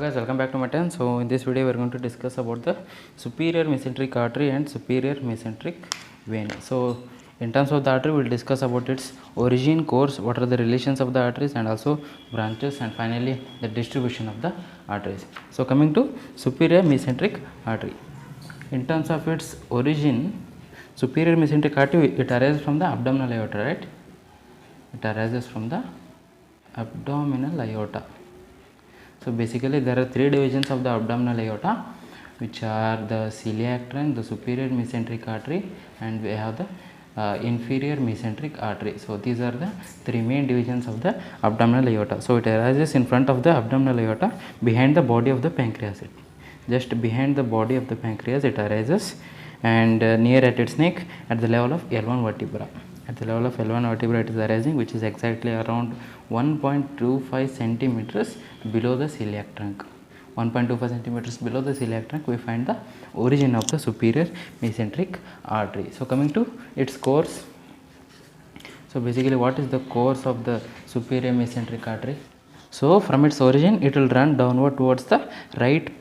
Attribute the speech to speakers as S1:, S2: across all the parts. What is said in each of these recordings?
S1: guys, welcome back to MedTen. So in this video we are going to discuss about the superior mesenteric artery and superior mesenteric vein. So in terms of the artery, we will discuss about its origin, course, what are the relations of the arteries, and also branches, and finally the distribution of the arteries. So coming to superior mesenteric artery, in terms of its origin, superior mesenteric artery, it arises from the abdominal aorta, right? It arises from the abdominal aorta. So basically there are three divisions of the abdominal aorta, which are the celiac trunk, the superior mesenteric artery, and we have the inferior mesenteric artery. So these are the three main divisions of the abdominal aorta. So it arises in front of the abdominal aorta, behind the body of the pancreas. Just behind the body of the pancreas it arises, and near at its neck at the level of L1 vertebra. At the level of L1 vertebra it is arising, which is exactly around 1.25 centimeters below the celiac trunk. 1.25 centimeters below the celiac trunk we find the origin of the superior mesenteric artery. So coming to its course, so basically what is the course of the superior mesenteric artery? So from its origin it will run downward towards the right,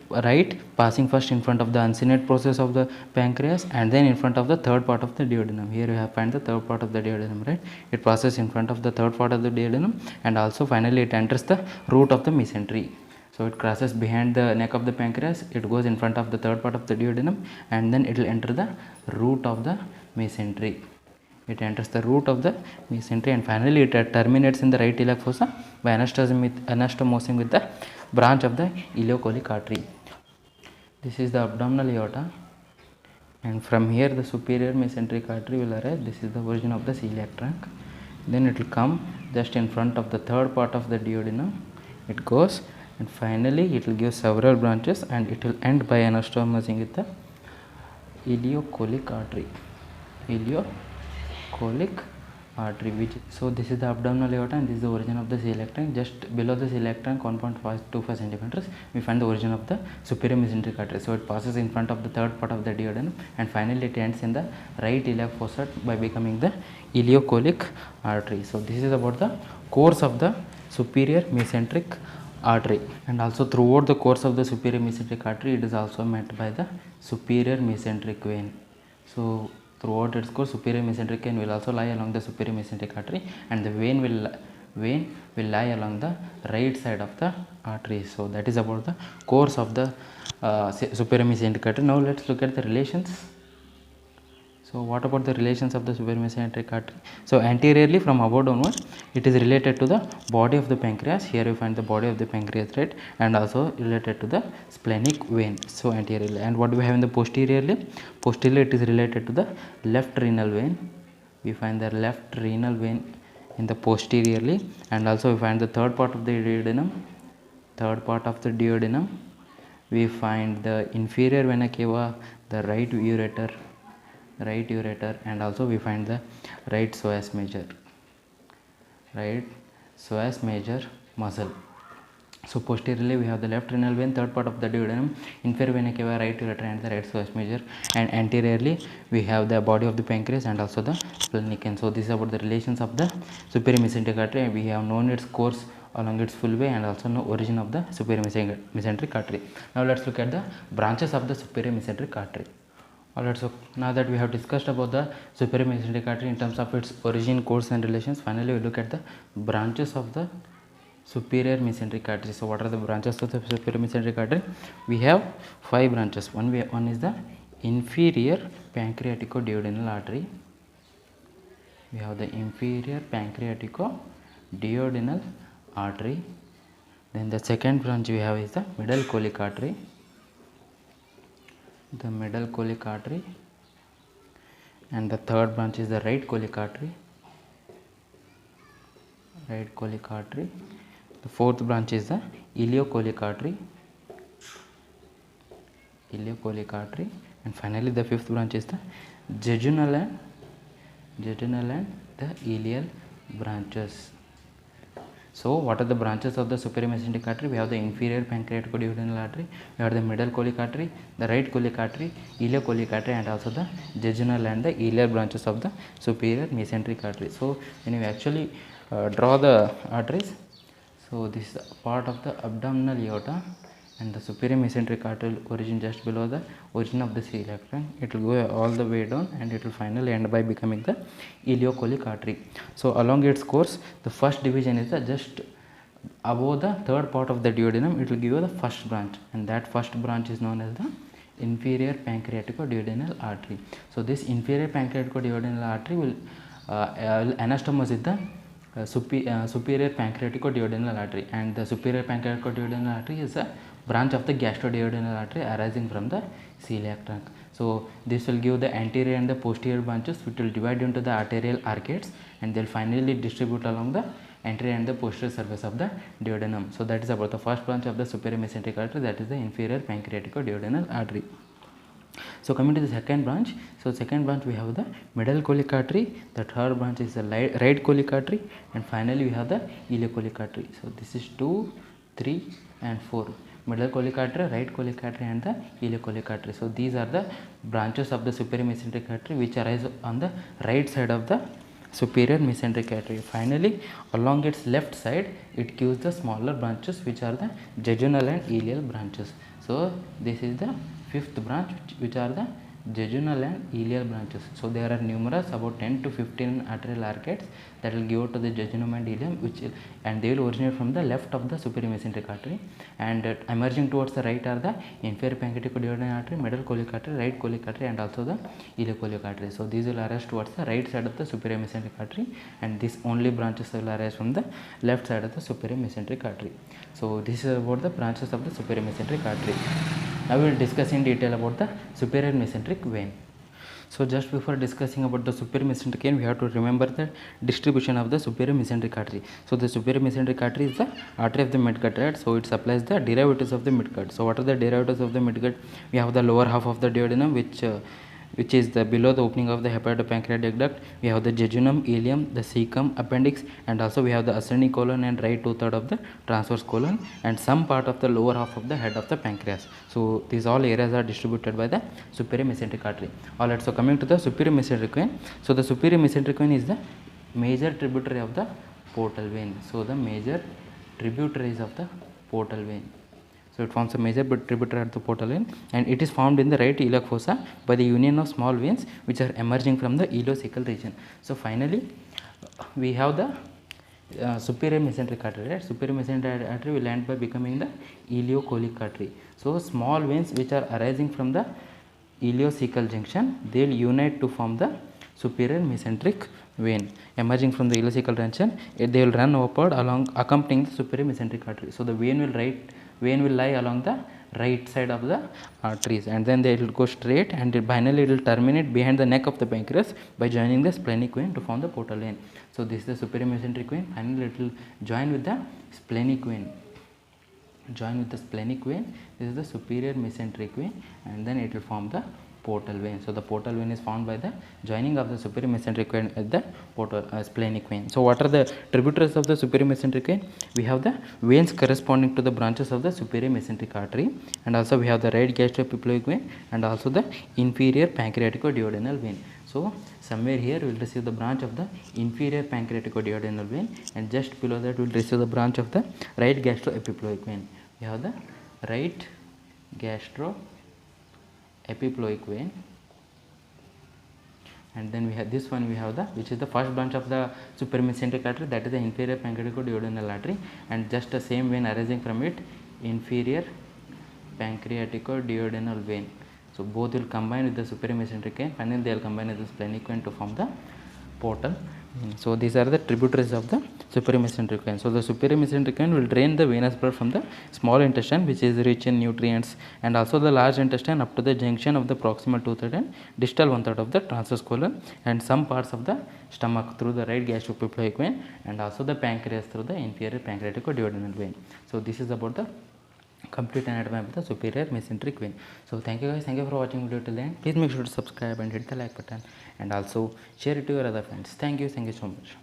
S1: passing first in front of the uncinate process of the pancreas, and then in front of the third part of the duodenum. Here you have find the third part of the duodenum, right? It passes in front of the third part of the duodenum, and also finally it enters the root of the mesentery. So it crosses behind the neck of the pancreas, it goes in front of the third part of the duodenum, and then it will enter the root of the mesentery. It enters the root of the mesentery, and finally it terminates in the right iliac fossa by anastomosing with the branch of the ileocholic artery. This is the abdominal aorta, and from here the superior mesenteric artery will arise. This is the origin of the celiac trunk. Then it will come just in front of the third part of the duodenum. It goes, and finally it will give several branches, and it will end by anastomosing with the ileocholic artery. Ileocholic artery, which so this is the abdominal aorta, and this is the origin of the celiac trunk. Just below the celiac trunk 1.25 centimeters we find the origin of the superior mesenteric artery. So it passes in front of the third part of the duodenum, and finally it ends in the right iliac fossa by becoming the ileocholic artery. So this is about the course of the superior mesenteric artery, and also throughout the course of the superior mesenteric artery it is also met by the superior mesenteric vein. So throughout its course, superior mesenteric vein will also lie along the superior mesenteric artery, and the vein will lie along the right side of the artery. So that is about the course of the superior mesenteric artery. Now let's look at the relations. So what about the relations of the superior mesenteric artery? So anteriorly from above downward it is related to the body of the pancreas. Here you find the body of the pancreas, right? And also related to the splenic vein. So anteriorly, and what do we have in the posteriorly? Posteriorly it is related to the left renal vein. We find the left renal vein in the posteriorly, and also we find the third part of the duodenum. We find the inferior vena cava, the right ureter, and also we find the right psoas major muscle. So posteriorly we have the left renal vein, third part of the duodenum, inferior vena cava, right ureter, and the right psoas major, and anteriorly we have the body of the pancreas and also the splenic vein. So this is about the relations of the superior mesenteric artery, and we have known its course along its full way, and also know origin of the superior mesenteric artery. Now let's look at the branches of the superior mesenteric artery. Alright, so now that we have discussed about the superior mesenteric artery in terms of its origin, course, and relations, finally we look at the branches of the superior mesenteric artery. So what are the branches of the superior mesenteric artery? We have 5 branches. One is the inferior pancreatico-duodenal artery. We have the inferior pancreatico-duodenal artery. Then the second branch we have is the middle colic artery. The middle colic artery, and the third branch is the right colic artery. The fourth branch is the ileocholic artery, and finally the fifth branch is the jejunal and the ileal branches. So what are the branches of the superior mesenteric artery? We have the inferior pancreatico-duodenal artery, we have the middle colic artery, the right colic artery, ileocholic artery, and also the jejunal and the ileal branches of the superior mesenteric artery. So when you actually draw the arteries, so this is part of the abdominal aorta, and the superior mesenteric artery will origin just below the origin of the celiac trunk. It will go all the way down and it will finally end by becoming the ileocholic artery. So along its course, the first division is the just above the third part of the duodenum. It will give you the first branch, and that first branch is known as the inferior pancreatico-duodenal artery. So this inferior pancreatico-duodenal artery will anastomose is the superior pancreatico-duodenal artery, and the superior pancreatico-duodenal artery is a branch of the gastroduodenal artery arising from the celiac trunk. So this will give the anterior and the posterior branches, which will divide into the arterial arcades, and they will finally distribute along the anterior and the posterior surface of the duodenum. So that is about the first branch of the superior mesenteric artery, that is the inferior pancreatico-duodenal artery. So coming to the second branch, so second branch we have the middle colic artery, the third branch is the right colic artery, and finally we have the ileocholic artery. So this is 2, 3 and 4, middle colic artery, right colic artery and the ileocholic artery. So these are the branches of the superior mesenteric artery which arise on the right side of the superior mesenteric artery. Finally, along its left side, it gives the smaller branches which are the jejunal and ileal branches. So this is the fifth branch, which are the jejunal and ileal branches. So there are numerous, about 10 to 15 arterial arcades that will give to the jejunum and ileum, and they will originate from the left of the superior mesenteric artery, and emerging towards the right are the inferior pancreatico-duodenal artery, middle colic artery, right colic artery, and also the ileocholic artery. So these will arise towards the right side of the superior mesenteric artery, and these only branches will arise from the left side of the superior mesenteric artery. So this is about the branches of the superior mesenteric artery. Now we will discuss in detail about the superior mesenteric vein. So just before discussing about the superior mesenteric vein, we have to remember the distribution of the superior mesenteric artery. So the superior mesenteric artery is the artery of the midgut, right? So it supplies the derivatives of the midgut. So what are the derivatives of the midgut? We have the lower half of the duodenum, which is the below the opening of the hepatopancreatic duct. We have the jejunum, ileum, the cecum, appendix, and also we have the ascending colon and right 2/3 of the transverse colon, and some part of the lower half of the head of the pancreas. So these all areas are distributed by the superior mesenteric artery. Alright, so coming to the superior mesenteric vein. So the superior mesenteric vein is the major tributary of the portal vein. So the major tributaries of the portal vein. So it forms a major tributary at the portal vein, and it is formed in the right iliac fossa by the union of small veins which are emerging from the ileocecal region. So finally we have the superior mesenteric artery, right? Superior mesenteric artery will end by becoming the ileocholic artery. So small veins which are arising from the ileocecal junction, they will unite to form the superior mesenteric vein. Emerging from the ileocecal junction, they will run upward along accompanying the superior mesenteric artery. So the vein will lie along the right side of the arteries, and then they will go straight, and finally it will terminate behind the neck of the pancreas by joining the splenic vein to form the portal vein. So this is the superior mesenteric vein. Finally it will join with the splenic vein. This is the superior mesenteric vein, and then it will form the portal vein. So the portal vein is formed by the joining of the superior mesenteric vein at the splenic vein. So what are the tributaries of the superior mesenteric vein? We have the veins corresponding to the branches of the superior mesenteric artery, and also we have the right gastroepiploic vein and also the inferior pancreatico-duodenal vein. So somewhere here we will receive the branch of the inferior pancreatico-duodenal vein, and just below that we will receive the branch of the right gastroepiploic vein. We have the right gastroepiploic vein, and then we have this one, we have the which is the first branch of the superior mesenteric artery, that is the inferior pancreatico-duodenal artery, and just the same vein arising from it, inferior pancreatico-duodenal vein. So both will combine with the superior mesenteric vein, and then they will combine with the splenic vein to form the portal. So these are the tributaries of the superior mesenteric vein. So the superior mesenteric vein will drain the venous blood from the small intestine, which is rich in nutrients, and also the large intestine up to the junction of the proximal 2/3 and distal 1/3 of the transverse colon, and some parts of the stomach through the right gastroepiploic vein, and also the pancreas through the inferior pancreatico-duodenal vein. So this is about the complete anatomy of the superior mesenteric vein. So thank you guys, thank you for watching video till the end. Please make sure to subscribe and hit the like button, and also share it to your other friends. Thank you so much.